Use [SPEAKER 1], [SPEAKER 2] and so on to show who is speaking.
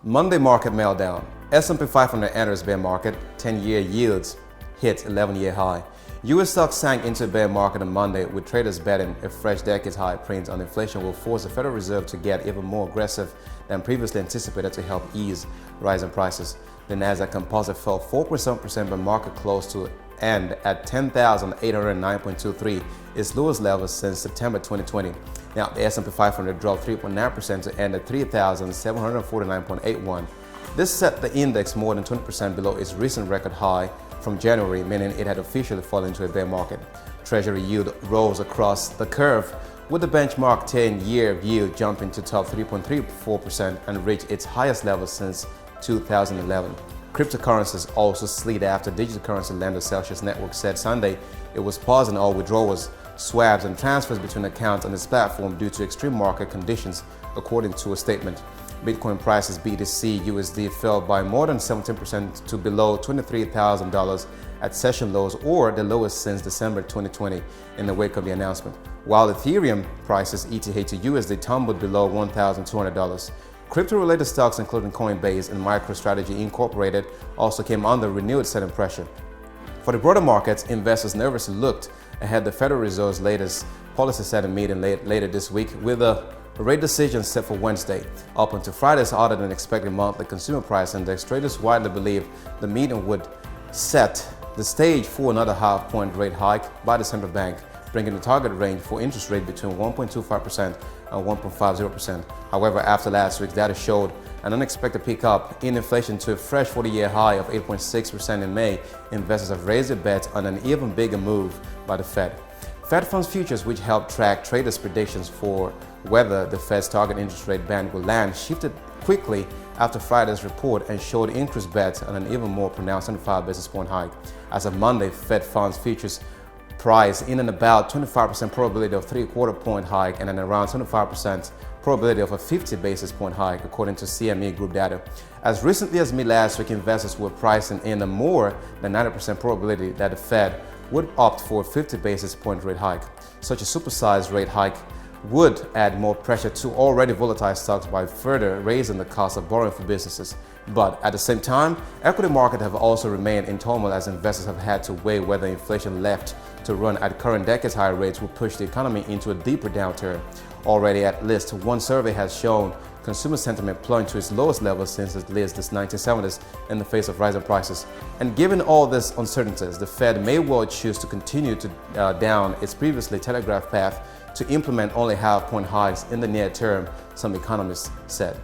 [SPEAKER 1] Monday market meltdown. S&P 500 enters bear market. 10-year yields hit 11-year high. U.S. stocks sank into a bear market on Monday, with traders betting a fresh decade-high print on inflation will force the Federal Reserve to get even more aggressive than previously anticipated to help ease rising prices. The Nasdaq Composite fell 4.7%, but market closed to end at 10,809.23, its lowest level since September 2020. Now, the S&P 500 dropped 3.9% to end at 3,749.81. This set the index more than 20% below its recent record high from January, meaning it had officially fallen into a bear market. Treasury yield rose across the curve, with the benchmark 10-year yield jumping to top 3.34% and reached its highest level since 2011. Cryptocurrencies also slid after digital currency lender Celsius Network said Sunday it was pausing all withdrawals, swaps, and transfers between accounts on its platform due to extreme market conditions, according to a statement. Bitcoin prices BTC USD fell by more than 17% to below $23,000 at session lows, or the lowest since December 2020, in the wake of the announcement, while Ethereum prices ETH to USD tumbled below $1,200. Crypto-related stocks including Coinbase and MicroStrategy Incorporated also came under renewed selling pressure. For the broader markets, investors nervously looked ahead the Federal Reserve's latest policy-setting meeting later this week, with a rate decision set for Wednesday. Up until Friday's hotter-than-expected monthly consumer price index, traders widely believed the meeting would set the stage for another half-point rate hike by the central bank, bringing the target range for interest rate between 1.25% and 1.50%. However, after last week's data showed an unexpected pickup in inflation to a fresh 40-year high of 8.6% in May, investors have raised their bets on an even bigger move by the Fed. Fed funds futures, which help track traders' predictions for whether the Fed's target interest rate band will land, shifted quickly after Friday's report and showed increased bets on an even more pronounced 75 basis point hike. As of Monday, Fed funds futures priced in and about 25% probability of a 3/4 point hike and an around 25% probability of a 50 basis point hike, according to CME Group data. As recently as mid last week, investors were pricing in a more than 90% probability that the Fed would opt for a 50 basis point rate hike. Such a supersized rate hike would add more pressure to already volatile stocks by further raising the cost of borrowing for businesses. But at the same time, equity markets have also remained in turmoil as investors have had to weigh whether inflation left to run at current decades high rates will push the economy into a deeper downturn. Already, at least one survey has shown consumer sentiment plunged to its lowest level since at least the 1970s in the face of rising prices. And given all these uncertainties, the Fed may well choose to continue to down its previously telegraphed path to implement only half-point hikes in the near term, some economists said.